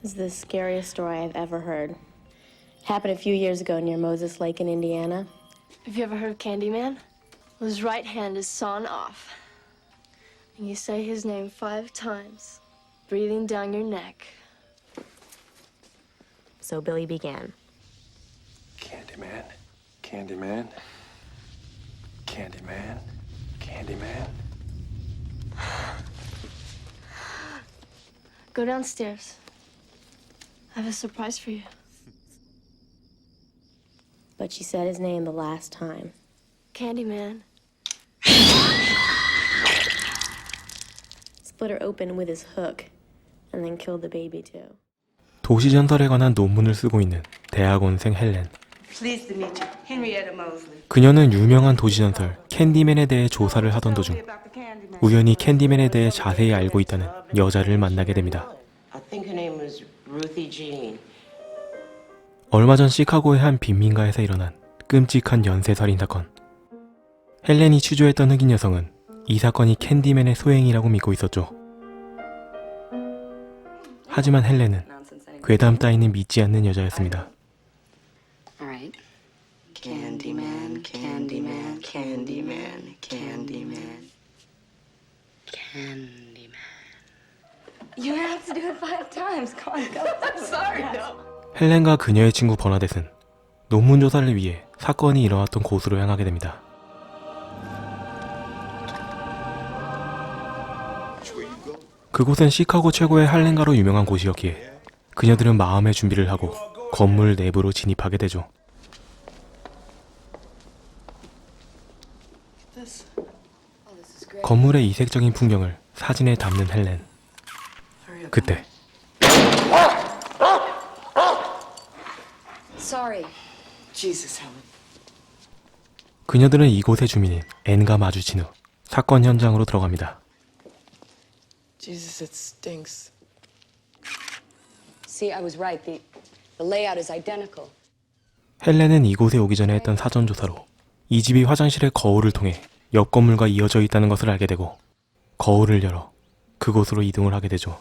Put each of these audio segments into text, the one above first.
This is the scariest story I've ever heard. Happened a few years ago near Moses Lake in Indiana. Have you ever heard of Candyman? Well, his right hand is sawn off. And you say his name 5 times, breathing down your neck. So Billy began. Candyman, Candyman, Candyman, Candyman. Go downstairs. I have a surprise for you. But she said his name the last time. Candyman. Split her open with his hook, and then killed the baby too. 도시전설에 관한 논문을 쓰고 있는 대학원생 헬렌. Pleased to meet you. Henrietta Mosley. 그녀는 유명한 도시전설 캔디맨에 대해 조사를 하던 도중 우연히 캔디맨에 대해 자세히 알고 있다는 여자를 만나게 됩니다. I think her name was Ruthie Jean. 얼마 전 시카고의 한 빈민가에서 일어난 끔찍한 연쇄살인 사건. 헬렌이 취조했던 흑인 여성은 이 사건이 캔디맨의 소행이라고 믿고 있었죠. 하지만 헬렌은 괴담 따위는 믿지 않는 여자였습니다. Alright. Candyman, Candyman, Candyman, Candyman, Candyman. You have to do it 5 times. Come on, go. I'm sorry, no. 헬렌과 그녀의 친구 버나뎃은 논문 조사를 위해 사건이 일어났던 곳으로 향하게 됩니다. 그곳은 시카고 최고의 할렘가로 유명한 곳이었기에 그녀들은 마음의 준비를 하고 건물 내부로 진입하게 되죠. 건물의 이색적인 풍경을 사진에 담는 헬렌. 그때 Sorry. Jesus, Helen. 그녀들은 이곳의 주민인 앤과 마주친 후 사건 현장으로 들어갑니다. Jesus, it stinks. See, I was right. The layout is identical. 헬렌은 이곳에 오기 전에 했던 사전조사로 이 집이 화장실의 거울을 통해 옆 건물과 이어져 있다는 것을 알게 되고 거울을 열어 그곳으로 이동을 하게 되죠.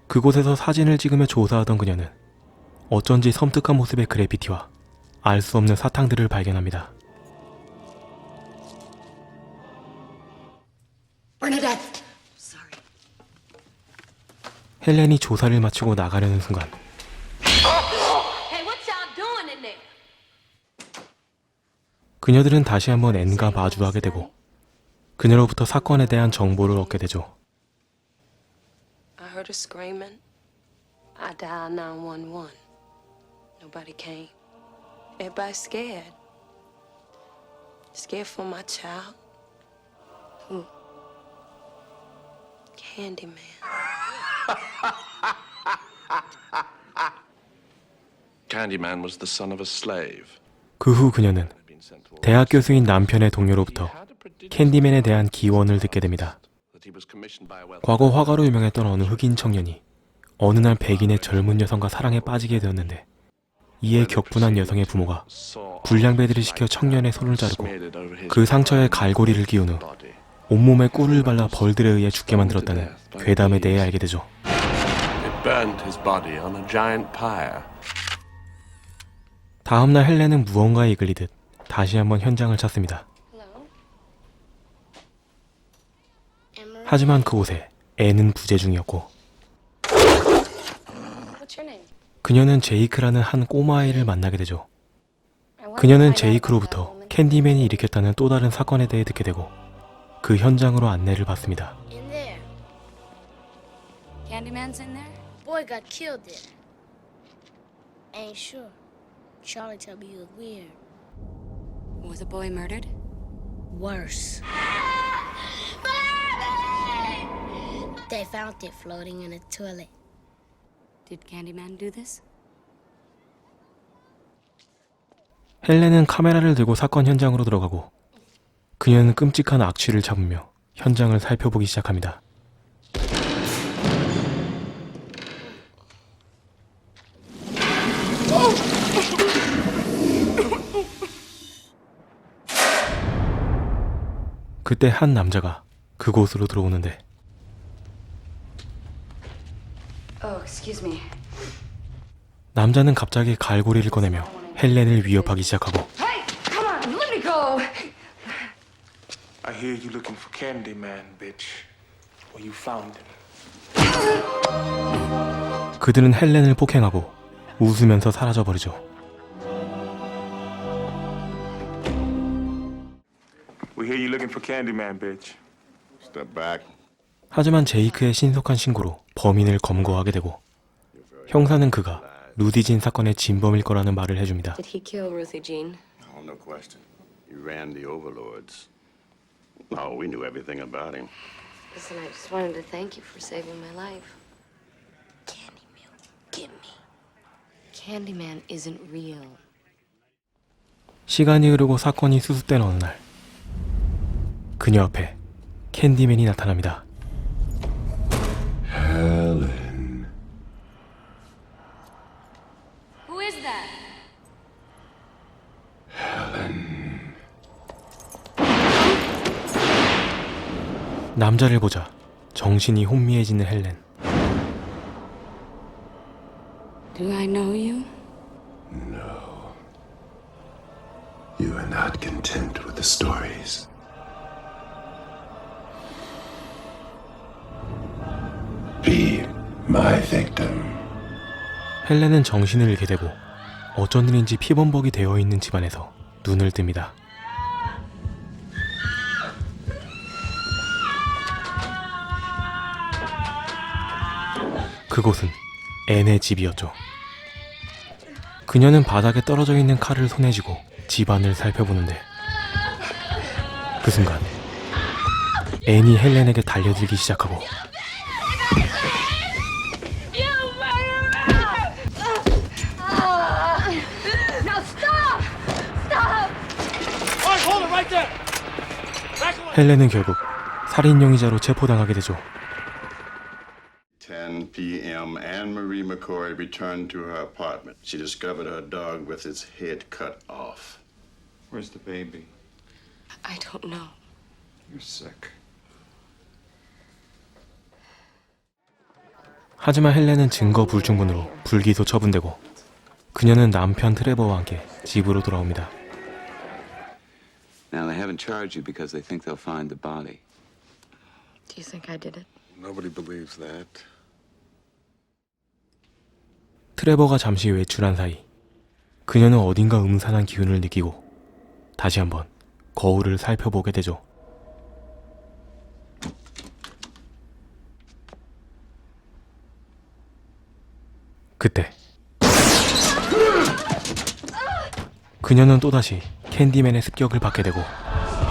그곳에서 사진을 찍으며 조사하던 그녀는 어쩐지 섬뜩한 모습의 그래피티와 알 수 없는 사탕들을 발견합니다. Bernadette. Sorry. 헬렌이 조사를 마치고 나가려는 순간 Hey, what y'all doing in there? 그녀들은 다시 한번 앤과 마주하게 되고 그녀로부터 사건에 대한 정보를 얻게 되죠. I heard her screaming. I dialed 911. Nobody came. Everybody's scared. Scared for my child. Who? Candyman. Candyman was the son of a slave. 그 후 그녀는 대학 교수인 남편의 동료로부터 캔디맨에 대한 기원을 듣게 됩니다. 과거 화가로 유명했던 어느 흑인 청년이 어느 날 백인의 젊은 여성과 사랑에 빠지게 되었는데 이에 격분한 여성의 부모가 불량배들을 시켜 청년의 손을 자르고 그 상처에 갈고리를 끼운 후 온몸에 꿀을 발라 벌들에 의해 죽게 만들었다는 괴담에 대해 알게 되죠. It burned his body on a giant pyre. 다음날 헬렌은 무언가에 이끌리듯 다시 한번 현장을 찾습니다. 하지만 그곳에 앤은 부재 중이었고 What's your name? 그녀는 제이크라는 한 꼬마아이를 만나게 되죠. 그녀는 제이크로부터 캔디맨이 일으켰다는 또 다른 사건에 대해 듣게 되고 그 현장으로 안내를 받습니다. In there. Candyman's in there? Boy got killed there. Ain't sure. Charlie told me he was weird. Was the boy murdered? Worse. They found it floating in a toilet. Did Candyman do this? 헬렌은 카메라를 들고 사건 현장으로 들어가고 그녀는 끔찍한 악취를 잡으며 현장을 살펴보기 시작합니다. Oh! 그때 한 남자가 그곳으로 들어오는데 Oh, excuse me. 남자는 갑자기 갈고리를 꺼내며 헬렌을 위협하기 시작하고 Hey, come on, let me go. I hear you looking for Candyman, bitch. Well, you found him. 그들은 헬렌을 폭행하고 웃으면서 사라져버리죠. We hear you looking for Candyman, bitch. Step back. 하지만 제이크의 신속한 신고로 범인을 검거하게 되고 형사는 그가 루디진 사건의 진범일 거라는 말을 해줍니다. Did he kill Ruthie Jean? Oh, no question. He ran the overlords. Oh, we knew everything about him. Listen, I just wanted to thank you for saving my life. Candy milk, give me. Candyman isn't real. 시간이 흐르고 사건이 수습된 어느 날 그녀 앞에 캔디맨이 나타납니다. Who is that? 남자를 보자 정신이 혼미해지는 헬렌. Do I know you? You are not content with the stories. Be my victim. 헬렌은 정신을 잃게 되고 어쩐 일인지 피범벅이 되어 있는 집안에서 눈을 뜹니다. 그곳은 앤의 집이었죠. 그녀는 바닥에 떨어져 있는 칼을 손에 쥐고 집안을 살펴보는데 그 순간 앤이 헬렌에게 달려들기 시작하고 헬렌은 결국 살인 용의자로 체포당하게 되죠. 10 p.m. Anne Marie McCoy returned to her apartment. She discovered her dog with its head cut off. Where's the baby? I don't know. You're sick. 하지만 헬렌은 증거 불충분으로 불기소 처분되고 그녀는 남편 트레버와 함께 집으로 돌아옵니다. Now, they haven't charged you because they think they'll find the body. Do you think I did it? Nobody believes that. 트레버가 잠시 외출한 사이 그녀는 어딘가 음산한 기운을 느끼고 다시 한번 거울을 살펴보게 되죠. 그때 그녀는 또다시 캔디맨의 습격을 받게 되고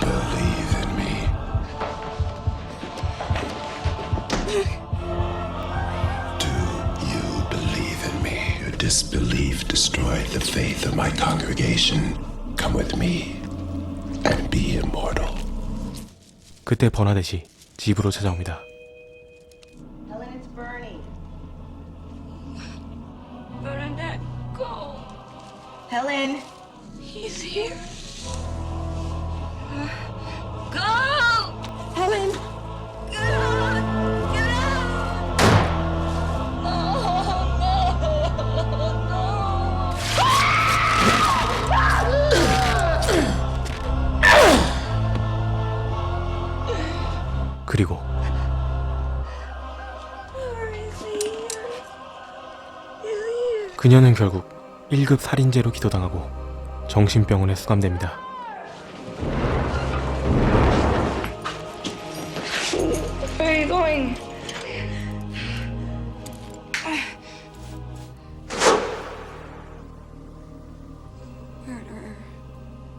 Believe in me. Do you believe in me? Your disbelief destroyed the faith of my congregation. Come with me and be immortal. 그때 버나뎃이 집으로 찾아옵니다. Helen, it's Bernie. Bernadette, go. Helen. He's here. Go! Helen. Get out! Get out! 그리고 그녀는 결국 1급 살인죄로 기소당하고 정신병원에 수감됩니다. Where are you going?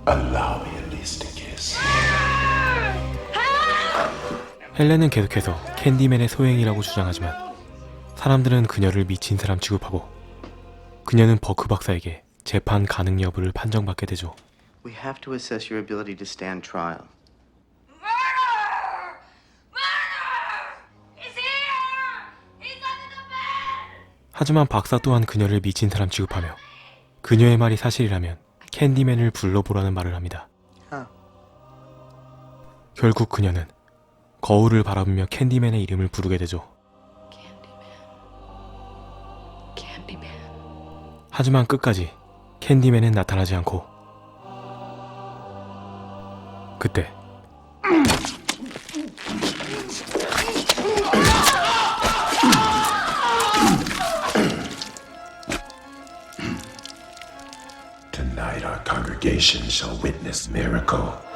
Allow me at least a kiss. 헬렌은 계속해서 캔디맨의 소행이라고 주장하지만 사람들은 그녀를 미친 사람 취급하고 그녀는 버크 박사에게 재판 가능 여부를 판정받게 되죠. We have to assess your ability to stand trial. 하지만 박사 또한 그녀를 미친 사람 취급하며 그녀의 말이 사실이라면 캔디맨을 불러보라는 말을 합니다. 결국 그녀는 거울을 바라보며 캔디맨의 이름을 부르게 되죠. 하지만 끝까지 캔디맨은 나타나지 않고 그때 Tonight our congregation shall witness miracle.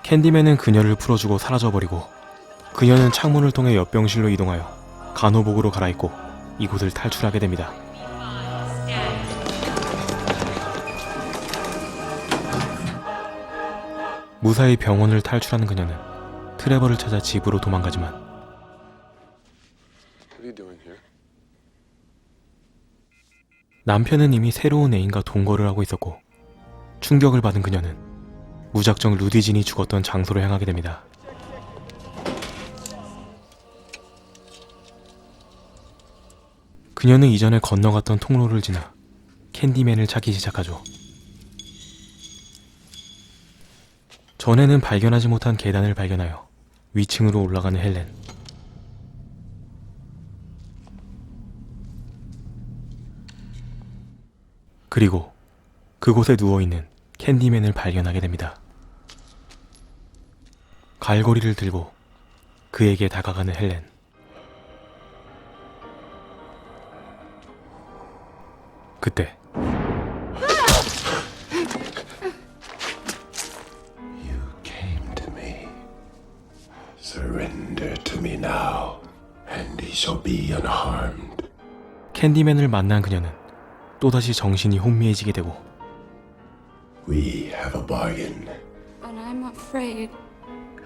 캔디맨은 그녀를 풀어주고 사라져버리고 그녀는 창문을 통해 옆병실로 이동하여 간호복으로 갈아입고 이곳을 탈출하게 됩니다. 무사히 병원을 탈출하는 그녀는 트레버를 찾아 집으로 도망가지만 What are you doing here? 남편은 이미 새로운 애인과 동거를 하고 있었고 충격을 받은 그녀는 무작정 루디진이 죽었던 장소로 향하게 됩니다. 그녀는 이전에 건너갔던 통로를 지나 캔디맨을 찾기 시작하죠. 전에는 발견하지 못한 계단을 발견하여 위층으로 올라가는 헬렌. 그리고 그곳에 누워있는 캔디맨을 발견하게 됩니다. 갈고리를 들고 그에게 다가가는 헬렌. 그때 You came to me. Surrender to me now, and he shall be unharmed. 캔디맨을 만난 그녀는 또다시 정신이 혼미해지게 되고 We have a bargain. But I'm afraid.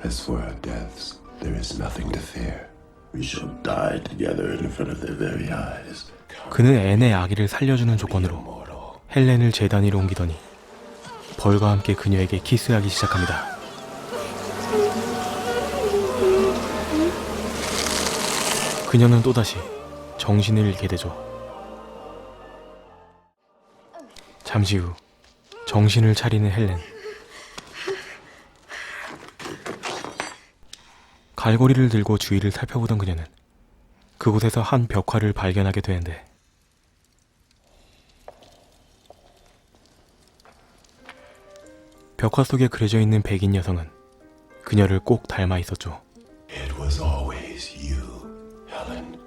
As for our deaths, there is nothing to fear. We shall die together in front of their very eyes. 그는 앤의 아기를 살려주는 조건으로 헬렌을 재단 위로 옮기더니 벌과 함께 그녀에게 키스하기 시작합니다. 그녀는 또다시 정신을 잃게 되죠. 잠시 후 정신을 차리는 헬렌. 갈고리를 들고 주위를 살펴보던 그녀는 그곳에서 한 벽화를 발견하게 되는데 벽화 속에 그려져 있는 백인 여성은 그녀를 꼭 닮아 있었죠. It was always you, Helen.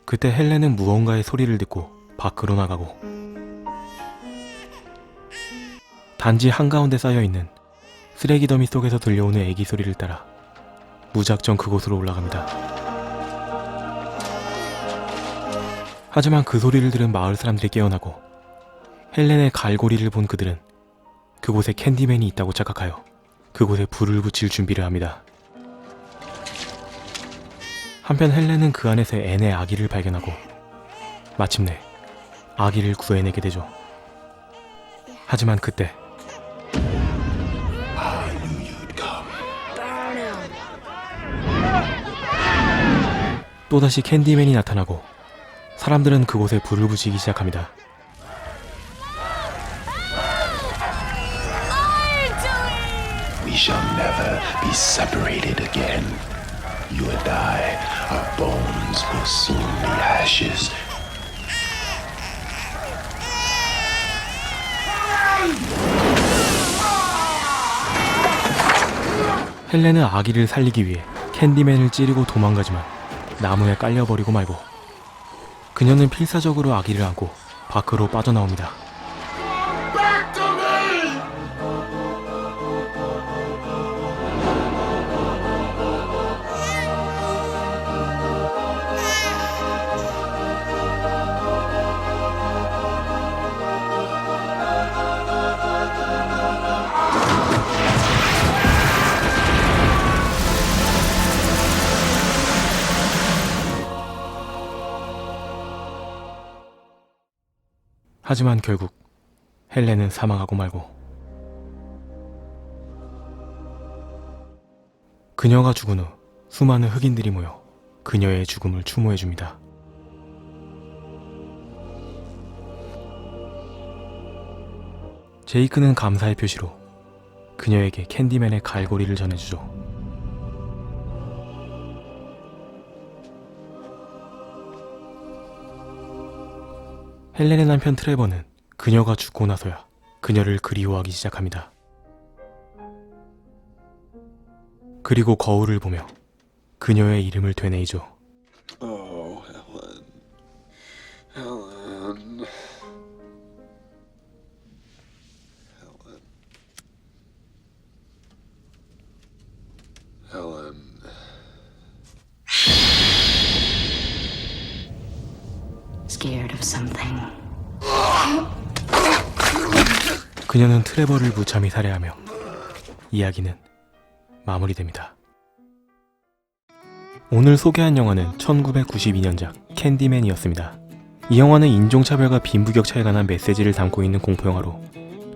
그때 헬렌은 무언가의 소리를 듣고 밖으로 나가고 단지 한가운데 쌓여있는 쓰레기 더미 속에서 들려오는 애기 소리를 따라 무작정 그곳으로 올라갑니다. 하지만 그 소리를 들은 마을 사람들이 깨어나고 헬렌의 갈고리를 본 그들은 그곳에 캔디맨이 있다고 착각하여 그곳에 불을 붙일 준비를 합니다. 한편 헬렌은 그 안에서 앤의 아기를 발견하고 마침내 아기를 구해내게 되죠. 하지만 그때 또다시 캔디맨이 나타나고 사람들은 그곳에 불을 붙이기 시작합니다. We shall never be separated again. You and I, our bones will soon be ashes. 헬렌은 아기를 살리기 위해 캔디맨을 찌르고 도망가지만 나무에 깔려버리고 말고 그녀는 필사적으로 아기를 안고 밖으로 빠져나옵니다. 하지만 결국 헬렌은 사망하고 말고 그녀가 죽은 후 수많은 흑인들이 모여 그녀의 죽음을 추모해줍니다. 제이크는 감사의 표시로 그녀에게 캔디맨의 갈고리를 전해주죠. 헬렌의 남편 트레버는 그녀가 죽고 나서야 그녀를 그리워하기 시작합니다. 그리고 거울을 보며 그녀의 이름을 되뇌이죠. Oh, Helen. Helen. Helen. Scared of something. 그녀는 트레버를 무참히 살해하며 이야기는 마무리됩니다. 오늘 소개한 영화는 1992년작 캔디맨이었습니다. 이 영화는 인종차별과 빈부격차에 관한 메시지를 담고 있는 공포영화로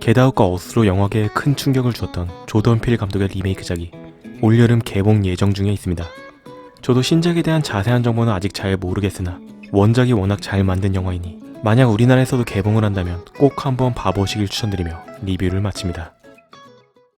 겟아웃과 어스로 영화계에 큰 충격을 주었던 조던 필 감독의 리메이크작이 올여름 개봉 예정 중에 있습니다. 저도 신작에 대한 자세한 정보는 아직 잘 모르겠으나 원작이 워낙 잘 만든 영화이니 만약 우리나라에서도 개봉을 한다면 꼭 한번 봐보시길 추천드리며 리뷰를 마칩니다.